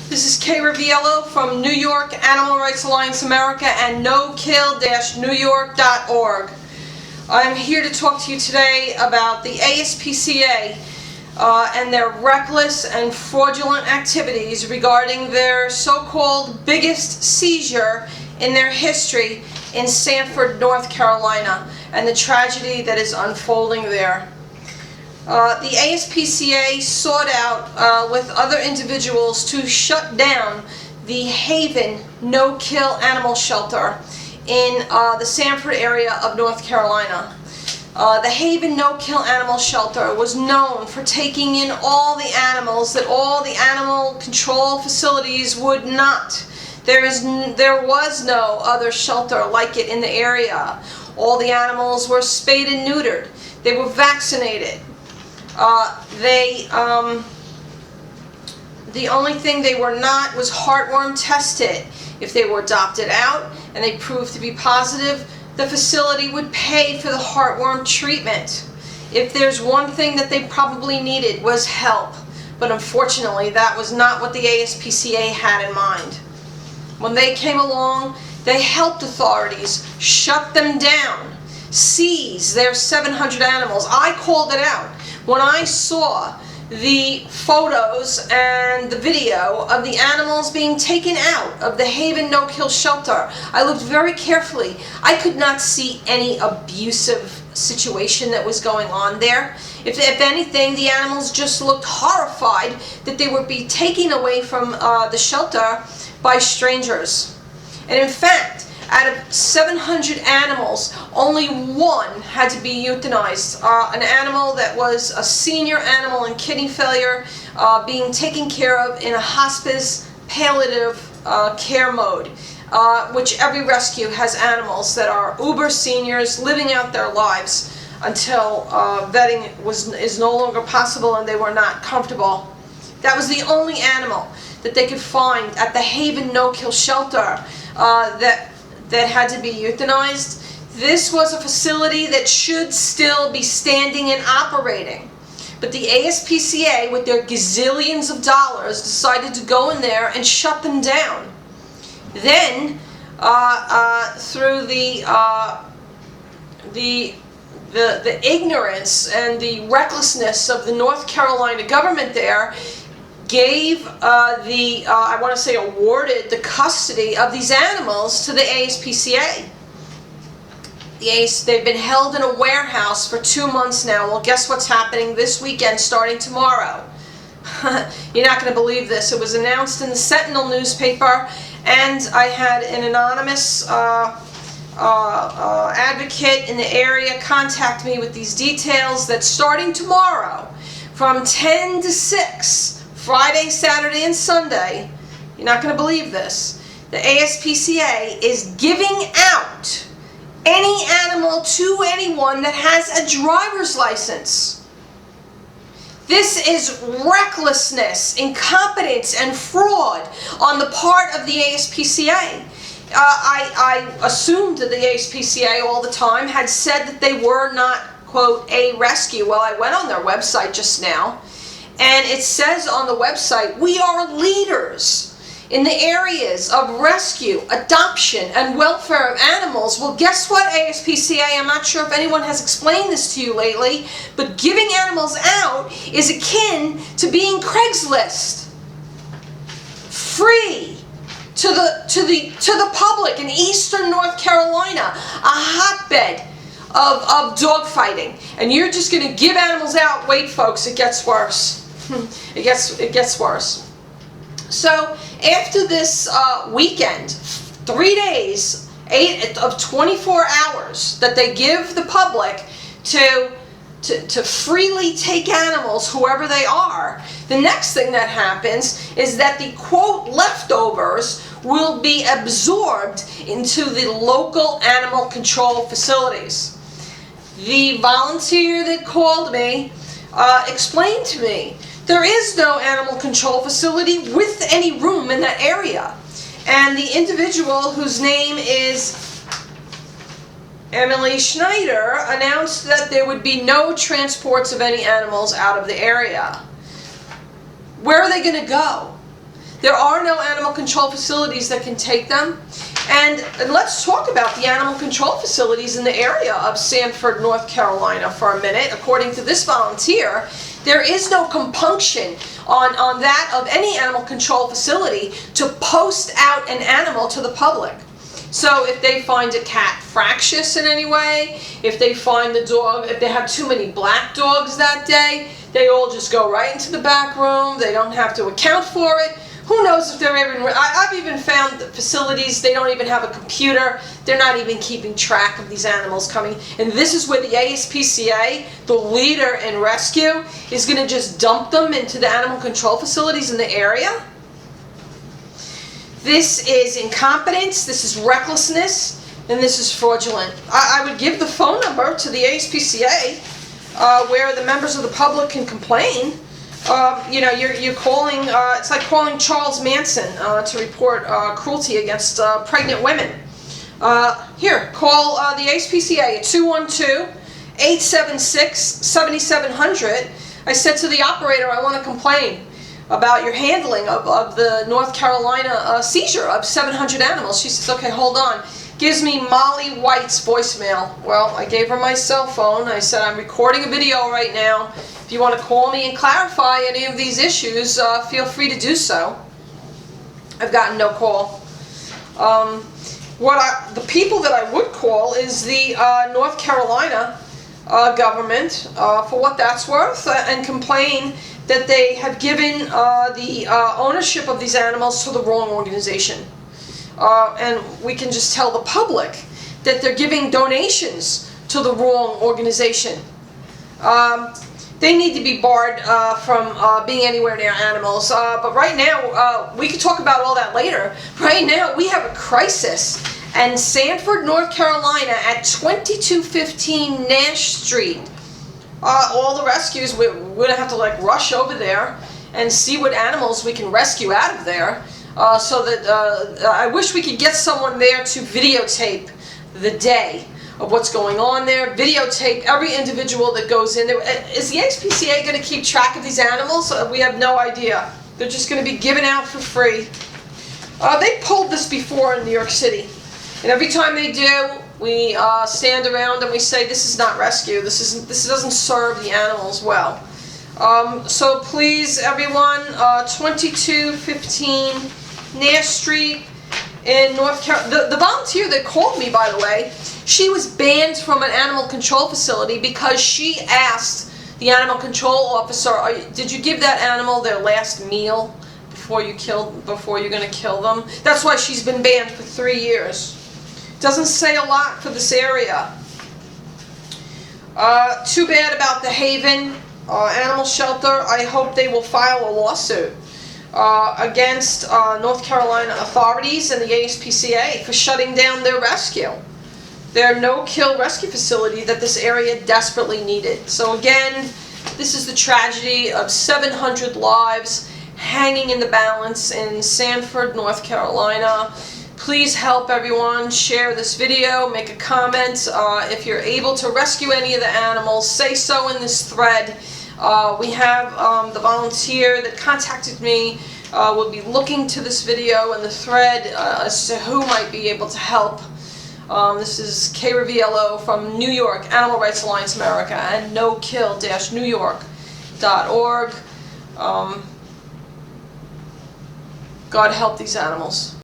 This is Kay Riviello from New York Animal Rights Alliance America and NoKill-NewYork.org. I'm here to talk to you today about the ASPCA and their reckless and fraudulent activities regarding their so-called biggest seizure in their history in Sanford, North Carolina, and the tragedy that is unfolding there. The ASPCA sought out with other individuals to shut down the Haven no-kill animal shelter in the Sanford area of North Carolina. The Haven no-kill animal shelter was known for taking in all the animals that all the animal control facilities would not. There was no other shelter like it in the area. All the animals were spayed and neutered. They were vaccinated. The only thing they were not was heartworm tested. If they were adopted out and they proved to be positive, the facility would pay for the heartworm treatment. If there's one thing that they probably needed was help, but unfortunately that was not what the ASPCA had in mind. When they came along, they helped authorities shut them down, seize their 700 animals. I called it out. When I saw the photos and the video of the animals being taken out of the Haven no-kill shelter, I looked very carefully. I could not see any abusive situation that was going on there. If anything, the animals just looked horrified that they would be taken away from the shelter by strangers. And in fact, out of 700 animals, only one had to be euthanized. An animal that was a senior animal in kidney failure being taken care of in a hospice palliative care mode, which every rescue has animals that are uber seniors living out their lives until vetting is no longer possible and they were not comfortable. That was the only animal that they could find at the Haven no-kill shelter that had to be euthanized. This was a facility that should still be standing and operating. But the ASPCA, with their gazillions of dollars, decided to go in there and shut them down. Then, through the ignorance and the recklessness of the North Carolina government there, gave I want to say awarded the custody of these animals to the ASPCA. They've been held in a warehouse for 2 months now. Well, guess what's happening this weekend starting tomorrow? You're not going to believe this. It was announced in the Sentinel newspaper, and I had an anonymous advocate in the area contact me with these details that starting tomorrow from 10 to 6, Friday, Saturday, and Sunday, you're not going to believe this, the ASPCA is giving out any animal to anyone that has a driver's license. This is recklessness, incompetence, and fraud on the part of the ASPCA. I assumed that the ASPCA all the time had said that they were not, quote, a rescue. Well, I went on their website just now, and it says on the website, we are leaders in the areas of rescue, adoption, and welfare of animals. Well, guess what, ASPCA? I'm not sure if anyone has explained this to you lately, but giving animals out is akin to being Craigslist. Free to the public in eastern North Carolina, a hotbed of dogfighting. And you're just going to give animals out. Wait, folks, it gets worse. It gets worse. So after this weekend, 3 days, 24 hours that they give the public to freely take animals, whoever they are, the next thing that happens is that the, quote, leftovers will be absorbed into the local animal control facilities. The volunteer that called me explained to me there is no animal control facility with any room in that area. And the individual, whose name is Emily Schneider, announced that there would be no transports of any animals out of the area. Where are they going to go? There are no animal control facilities that can take them. And let's talk about the animal control facilities in the area of Sanford, North Carolina for a minute. According to this volunteer, there is no compunction on that of any animal control facility to post out an animal to the public. So if they find a cat fractious in any way, if they find the dog, if they have too many black dogs that day, they all just go right into the back room. They don't have to account for it. Who knows if they're even, I've even found facilities, they don't even have a computer. They're not even keeping track of these animals coming. And this is where the ASPCA, the leader in rescue, is going to just dump them into the animal control facilities in the area. This is incompetence, this is recklessness, and this is fraudulent. I would give the phone number to the ASPCA where the members of the public can complain. You know, you're calling, it's like calling Charles Manson to report cruelty against pregnant women. Here, call the ASPCA at 212-876-7700. I said to the operator, I want to complain about your handling of the North Carolina seizure of 700 animals. She says, okay, hold on. Gives me Molly White's voicemail. Well, I gave her my cell phone. I said, I'm recording a video right now. If you want to call me and clarify any of these issues, feel free to do so. I've gotten no call. The people that I would call is the North Carolina government, for what that's worth, and complain that they have given the ownership of these animals to the wrong organization. And we can just tell the public that they're giving donations to the wrong organization. They need to be barred from being anywhere near animals. But right now, we can talk about all that later. Right now, we have a crisis in Sanford, North Carolina at 2215 Nash Street. All the rescues, we're going to have to like rush over there and see what animals we can rescue out of there. So that I wish we could get someone there to videotape the day of what's going on there, videotape every individual that goes in there. Is the ASPCA going to keep track of these animals? We have no idea. They're just going to be given out for free. They pulled this before in New York City, and every time they do, we stand around and we say, this is not rescue. This doesn't serve the animals well. So please, everyone, 2215 Nash Street in North Carolina. The volunteer that called me, by the way, she was banned from an animal control facility because she asked the animal control officer, did you give that animal their last meal before you're going to kill them? That's why she's been banned for 3 years. Doesn't say a lot for this area. Too bad about the Haven animal shelter. I hope they will file a lawsuit against North Carolina authorities and the ASPCA for shutting down their rescue. Their no-kill rescue facility that this area desperately needed. So again, this is the tragedy of 700 lives hanging in the balance in Sanford, North Carolina. Please help everyone, share this video, make a comment. If you're able to rescue any of the animals, say so in this thread. We have the volunteer that contacted me will be looking to this video and the thread as to who might be able to help. This is K. Riviello from New York, Animal Rights Alliance America, and nokill-newyork.org. God help these animals.